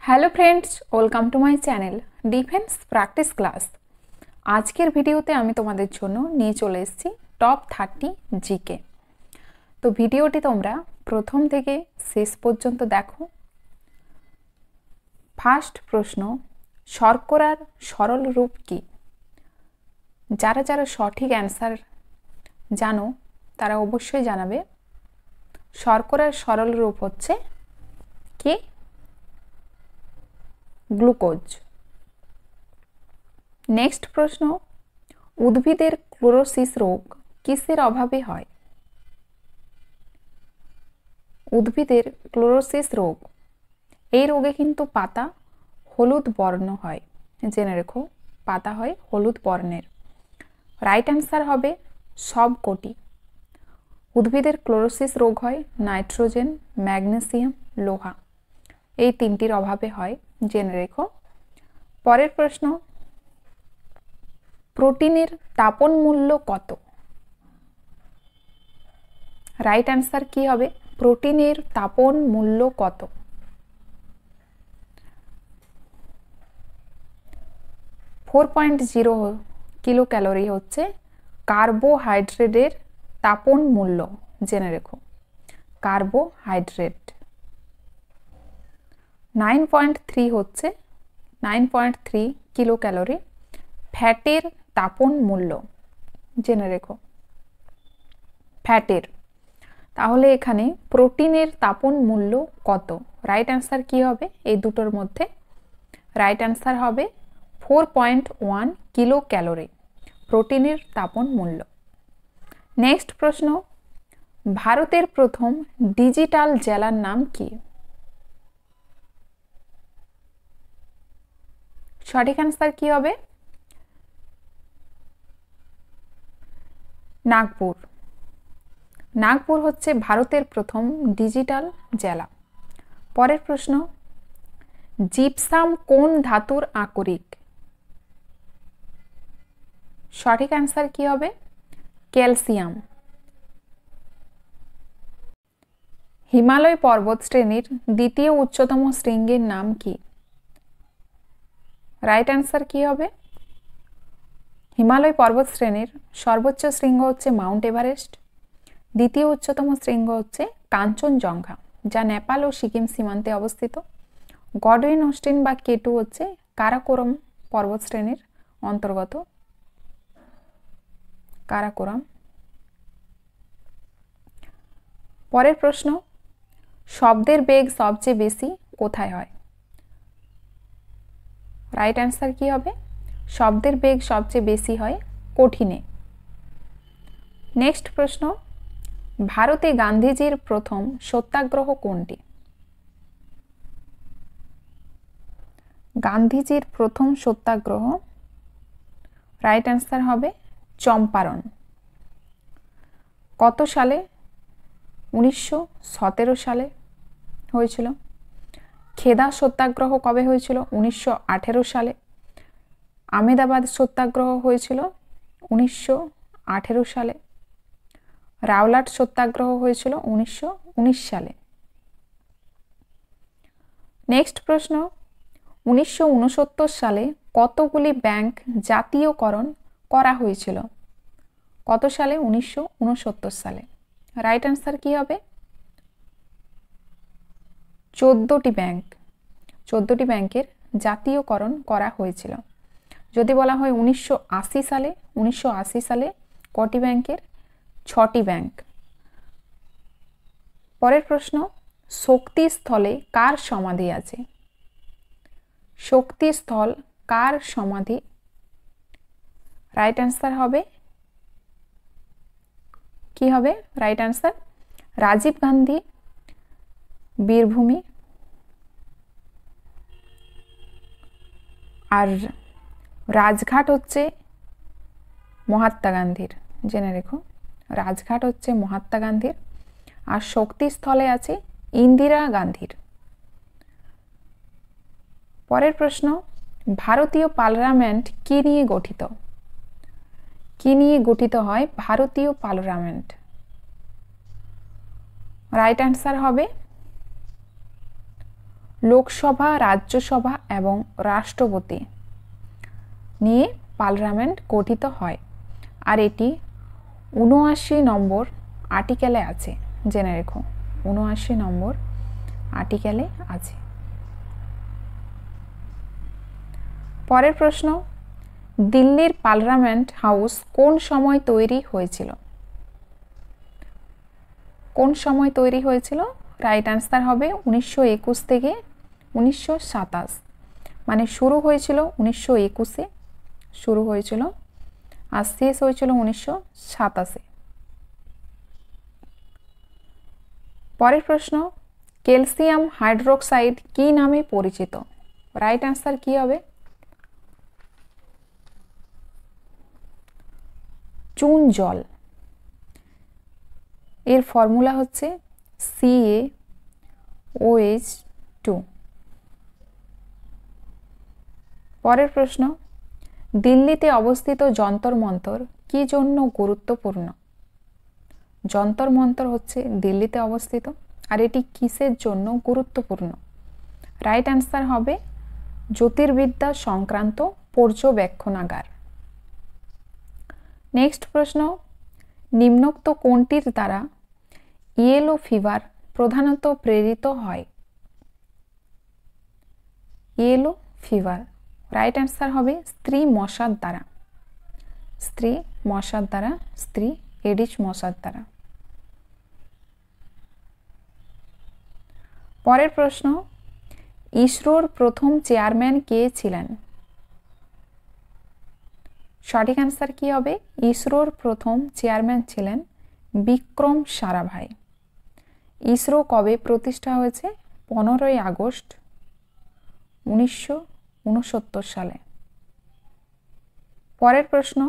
Hello friends, welcome to my channel defence practice class. আজকের ভিডিওতে আমি তোমাদের জন্য নিয়ে চলে এসেছি টপ 30 জিকে। তো ভিডিওটি তোমরা প্রথম থেকে শেষ পর্যন্ত দেখো। ফার্স্ট প্রশ্ন, শর্করার সরল রূপ কি? যারা যারা সঠিক অ্যান্সার জানো তারা অবশ্যই জানাবে। শর্করার সরল রূপ হচ্ছে কি? গ্লুকোজ। নেক্সট প্রশ্ন, উদ্ভিদের ক্লোরোসিস রোগ কিসের অভাবে হয়? উদ্ভিদের ক্লোরোসিস রোগ, এই রোগে কিন্তু পাতা হলুদ বর্ণ হয়, জেনে রেখো, পাতা হয় হলুদ বর্ণের। রাইট অ্যান্সার হবে সবকটি। উদ্ভিদের ক্লোরোসিস রোগ হয় নাইট্রোজেন, ম্যাগনেসিয়াম, লোহা, এই তিনটির অভাবে হয়, জেনে রেখো। পরের প্রশ্ন, প্রোটিনের তাপন মূল্য কত? রাইট অ্যান্সার কি হবে? প্রোটিনের তাপন মূল্য কত? 4.0 কিলো ক্যালোরি হচ্ছে কার্বোহাইড্রেটের তাপন মূল্য, জেনে রেখো। কার্বোহাইড্রেট 9.3 হচ্ছে 9.3 কিলো ক্যালোরি ফ্যাটের তাপন মূল্য, জেনে রেখো। ফ্যাটের, তাহলে এখানে প্রোটিনের তাপন মূল্য কত? রাইট অ্যান্সার কি হবে এই দুটোর মধ্যে? রাইট অ্যান্সার হবে 4.1 কিলো ক্যালোরি প্রোটিনের তাপন মূল্য। নেক্সট প্রশ্ন, ভারতের প্রথম ডিজিটাল জেলার নাম কি? সঠিক অ্যান্সার কি হবে? নাগপুর। নাগপুর হচ্ছে ভারতের প্রথম ডিজিটাল জেলা। পরের প্রশ্ন, জিপসাম কোন ধাতুর আকরিক? সঠিক অ্যান্সার কি হবে? ক্যালসিয়াম। হিমালয় পর্বত শ্রেণীর দ্বিতীয় উচ্চতম শৃঙ্গের নাম কি? রাইট অ্যান্সার কি হবে? হিমালয় পর্বত শ্রেণীর সর্বোচ্চ শৃঙ্গ হচ্ছে মাউন্ট এভারেস্ট। দ্বিতীয় উচ্চতম শৃঙ্গ হচ্ছে কাঞ্চনজঙ্ঘা, যা নেপাল ও সিকিম সীমান্তে অবস্থিত। গডউইন অস্টিন বা কেটু হচ্ছে কারাকোরাম পর্বত শ্রেণীর অন্তর্গত। কারাকোরাম। পরের প্রশ্ন, শব্দের বেগ সবচেয়ে বেশি কোথায় হয়? রাইট অ্যান্সার কি হবে? শব্দের বেগ সবচেয়ে বেশি হয় কঠিনে। নেক্সট প্রশ্ন, ভারতে গান্ধীজির প্রথম সত্যাগ্রহ কোনটি? গান্ধীজির প্রথম সত্যাগ্রহ, রাইট অ্যান্সার হবে চম্পারণ। কত সালে? 1917 সালে হয়েছিল। খেদা সত্যাগ্রহ কবে হয়েছিল? 1918 সালে। আহমেদাবাদ সত্যাগ্রহ হয়েছিল 1918 সালে। রাওলাট সত্যাগ্রহ হয়েছিল 1919 সালে। নেক্সট প্রশ্ন, 1969 সালে কতগুলি ব্যাংক জাতীয়করণ করা হয়েছিল? কত সালে? 1969 সালে। রাইট অ্যান্সার কি হবে? 14টি ব্যাংক। 14টি ব্যাংকের জাতীয়করণ করা হয়েছিল। যদি বলা হয় 1980 সালে, 1980 সালে কটি ব্যাংকের? 6টি ব্যাংক। পরের প্রশ্ন, শক্তিস্থলে কার সমাধি আছে? শক্তিস্থল কার সমাধি? রাইট অ্যান্সার হবে কি হবে? Right answer Rajiv Gandhi Veerbhumi. আর রাজঘাট হচ্ছে মহাত্মা গান্ধীর, জেনে রেখো। রাজঘাট হচ্ছে মহাত্মা গান্ধীর। আর শক্তিস্থলে আছে ইন্দিরা গান্ধীর। পরের প্রশ্ন, ভারতীয় পার্লামেন্ট কি নিয়ে গঠিত? কি নিয়ে গঠিত হয় ভারতীয় পার্লামেন্ট? রাইট অ্যান্সার হবে লোকসভা, রাজ্যসভা এবং রাষ্ট্রপতি নিয়ে পার্লামেন্ট গঠিত হয়। আর এটি ৭৯ নম্বর আর্টিকেলে আছে, জেনে রেখো ৭৯ নম্বর আর্টিকেলে আছে। পরের প্রশ্ন, দিল্লির পার্লামেন্ট হাউস কোন সময় তৈরি হয়েছিল? কোন সময় তৈরি হয়েছিল? রাইট অ্যান্সার হবে ১৯২১ থেকে ১৯২৭, মানে শুরু হয়েছিল ১৯২১-এ শুরু হয়েছিল আর শেষ হয়েছিল ১৯২৭-এ। পরের প্রশ্ন, ক্যালসিয়াম হাইড্রোক্সাইড কি নামে পরিচিত? রাইট অ্যান্সার কি হবে? চুন জল। এর ফর্মুলা হচ্ছে CaOH2। পরের প্রশ্ন, দিল্লিতে অবস্থিত যন্তর মন্তর কি জন্য গুরুত্বপূর্ণ? যন্তর মন্তর হচ্ছে দিল্লিতে অবস্থিত, আর এটি কিসের জন্য গুরুত্বপূর্ণ? রাইট অ্যান্সার হবে জ্যোতির্বিদ্যা সংক্রান্ত পর্যবেক্ষণাগার। নেক্সট প্রশ্ন, নিম্নোক্ত কোনটির দ্বারা ইয়েলো ফিভার প্রধানত প্রেরিত হয়? ইয়েলো ফিভার, রাইট অ্যান্সার হবে স্ত্রী মশার দ্বারা। স্ত্রী মশার দ্বারা, স্ত্রী এডিস মশার দ্বারা। পরের প্রশ্ন, ইসরোর প্রথম চেয়ারম্যান কে ছিলেন? সঠিক অ্যান্সার কি হবে? ইসরোর প্রথম চেয়ারম্যান ছিলেন বিক্রম সারাভাই। ইসরো কবে প্রতিষ্ঠা হয়েছে? 15ই আগস্ট 1969 সালে। পরের প্রশ্ন,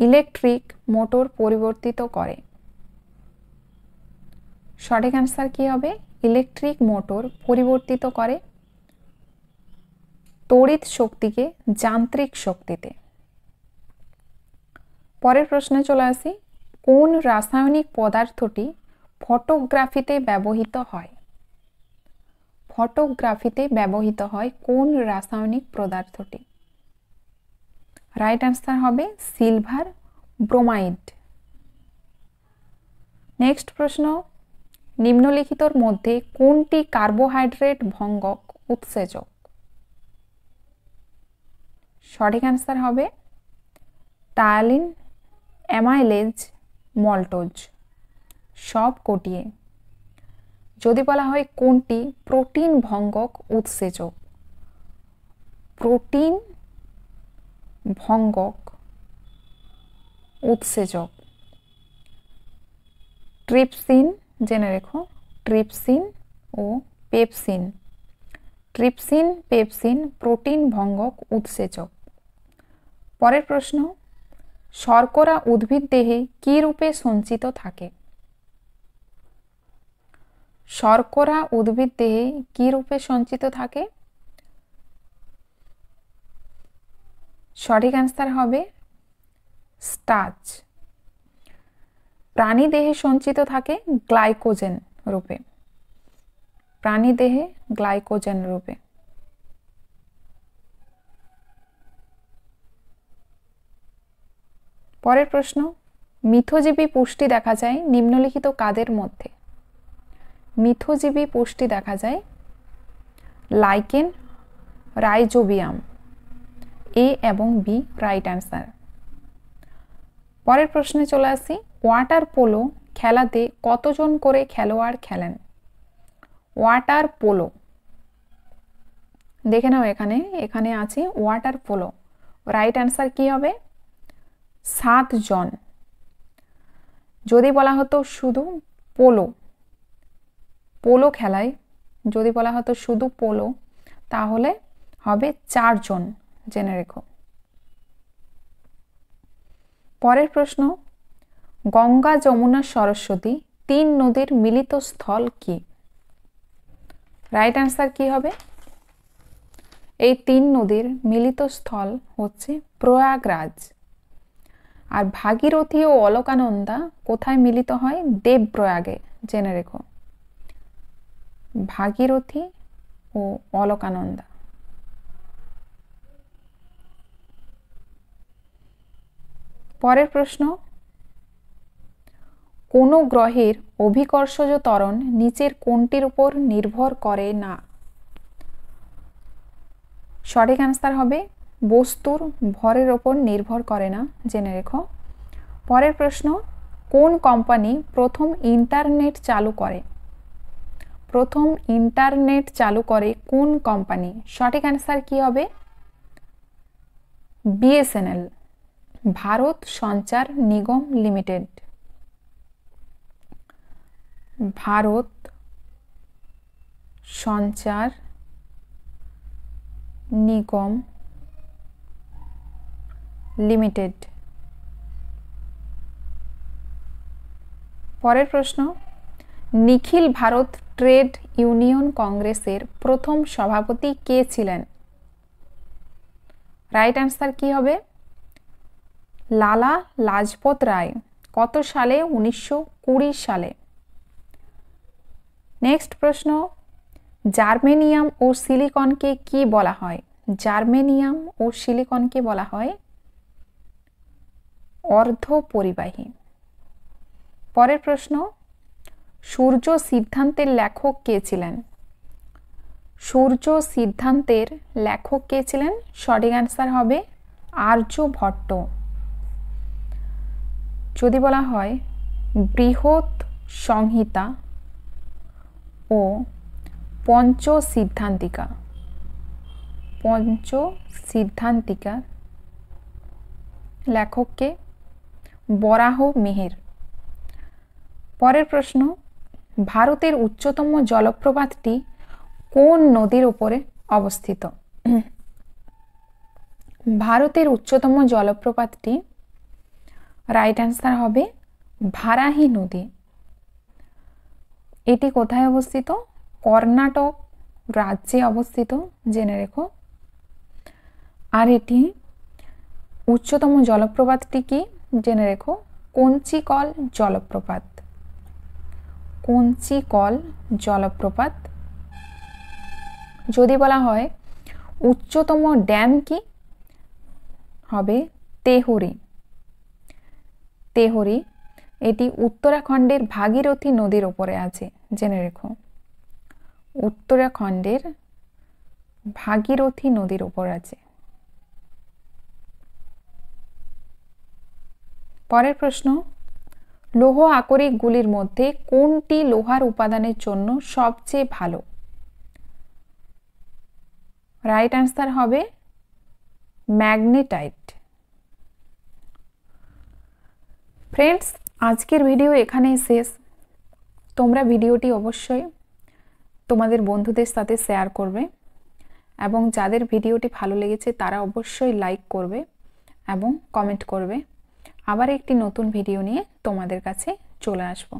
ইলেকট্রিক মোটর পরিবর্তিত করে? সঠিক অ্যান্সার কি হবে? ইলেকট্রিক মোটর পরিবর্তিত করে তড়িৎ শক্তিকে যান্ত্রিক শক্তিতে। পরের প্রশ্নে চলে আসি, কোন রাসায়নিক পদার্থটি ফটোগ্রাফিতে ব্যবহৃত হয়? ফটোগ্রাফিতে ব্যবহৃত হয় কোন রাসায়নিক পদার্থটি? রাইট অ্যান্সার হবে সিলভার ব্রোমাইড। নেক্সট প্রশ্ন, নিম্নলিখিতর মধ্যে কোনটি কার্বোহাইড্রেট ভঙ্গক উৎসেচক? সঠিক অ্যান্সার হবে টায়ালিন, অ্যামাইলেজ, মল্টোজ, সব কটিয়ে। যদি বলা হয় কোনটি প্রোটিন ভঙ্গক উৎসেচক? প্রোটিন ভঙ্গক উৎসেচক ট্রিপসিন, জেনে রেখো ট্রিপসিন ও পেপসিন। ট্রিপসিন, পেপসিন প্রোটিন ভঙ্গক উৎসেচক। পরের প্রশ্ন, শর্করা উদ্ভিদ দেহে কি রূপে সঞ্চিত থাকে? শর্করা উদ্ভিদ দেহে কি রূপে সঞ্চিত থাকে? সঠিক অ্যান্সার হবে স্টার্চ। প্রাণী দেহে সঞ্চিত থাকে গ্লাইকোজেন রূপে। প্রাণী দেহে গ্লাইকোজেন রূপে। পরের প্রশ্ন, মিথজীবী পুষ্টি দেখা যায় নিম্নলিখিত কাদের মধ্যে? মিথজীবী পুষ্টি দেখা যায় লাইকেন, রাইজোবিয়াম। এ এবং বি রাইট অ্যান্সার। পরের প্রশ্নে চলে আসি, ওয়াটার পোলো খেলাতে কতজন করে খেলোয়াড় খেলেন? ওয়াটার পোলো দেখে নাও, এখানে আছে ওয়াটার পোলো। রাইট অ্যান্সার কি হবে? 7 জন। যদি বলা হতো শুধু পোলো, পোলো খেলায় যদি বলা হতো শুধু পোলো, তাহলে হবে 4 জন, জেনে রেখো। পরের প্রশ্ন, গঙ্গা, যমুনা, সরস্বতী 3 নদীর মিলিত স্থল কি? রাইট অ্যান্সার কি হবে? এই 3 নদীর মিলিত স্থল হচ্ছে প্রয়াগরাজ। আর ভাগীরথী ও অলকানন্দা কোথায় মিলিত হয়? দেবপ্রয়াগে, জেনে রেখো। ভাগীরথী ও অলকানন্দা। পরের প্রশ্ন, কোন গ্রহের অভিকর্ষজ ত্বরণ নিচের কোনটির উপর নির্ভর করে না? সঠিক অ্যান্সার হবে বস্তুর ভরের ওপর নির্ভর করে না, জেনে রেখো। পরের প্রশ্ন, কোন কোম্পানি প্রথম ইন্টারনেট চালু করে? প্রথম ইন্টারনেট চালু করে কোন কোম্পানি? সঠিক অ্যান্সার কি হবে? বিএসএনএল, ভারত সঞ্চার নিগম লিমিটেড। ভারত সঞ্চার নিগম লিমিটেড। পরের প্রশ্ন, নিখিল ভারত ট্রেড ইউনিয়ন কংগ্রেসের প্রথম সভাপতি কে ছিলেন? রাইট অ্যান্সার কি হবে? লালা লাজপত রায়। কত সালে? 1920 সালে। নেক্সট প্রশ্ন, জার্মেনিয়াম ও সিলিকনকে কি বলা হয়? জার্মেনিয়াম ও সিলিকনকে বলা হয় অর্ধপরিবাহী। পরের প্রশ্ন, সূর্য সিদ্ধান্তের লেখক কে ছিলেন? সূর্য সিদ্ধান্তের লেখক কে ছিলেন? সঠিক অ্যান্সার হবে আর্যভট্ট। যদি বলা হয় বৃহৎ সংহিতা ও পঞ্চ সিদ্ধান্তিকা, পঞ্চ সিদ্ধান্তিকা লেখককে বরাহ মিহির। পরের প্রশ্ন, ভারতের উচ্চতম জলপ্রপাতটি কোন নদীর উপরে অবস্থিত? ভারতের উচ্চতম জলপ্রপাতটি, রাইট অ্যান্সার হবে ভারাহি নদী। এটি কোথায় অবস্থিত? কর্ণাটক রাজ্যে অবস্থিত, জেনে রেখো। আর এটি উচ্চতম জলপ্রপাতটি কি? জেনে রেখো, কঞ্চিকল জলপ্রপাত। কঞ্চিকল জলপ্রপাত। যদি বলা হয় উচ্চতম ড্যাম কি? হবে তেহরি। তেহরি, এটি উত্তরাখণ্ডের ভাগীরথী নদীর উপরে আছে, জেনে রেখো। উত্তরাখণ্ডের ভাগীরথী নদীর উপর আছে। পরের প্রশ্ন, লৌহ আকরিকগুলির মধ্যে কোনটি লোহার উপাদানের জন্য সবচেয়ে ভালো? রাইট অ্যান্সার হবে ম্যাগনেটাইট। ফ্রেন্ডস, আজকের ভিডিও এখানেই শেষ। তোমরা ভিডিওটি অবশ্যই তোমাদের বন্ধুদের সাথে শেয়ার করবে এবং যাদের ভিডিওটি ভালো লেগেছে তারা অবশ্যই লাইক করবে এবং কমেন্ট করবে। আবার একটি নতুন ভিডিও নিয়ে তোমাদের কাছে চলে আসবো।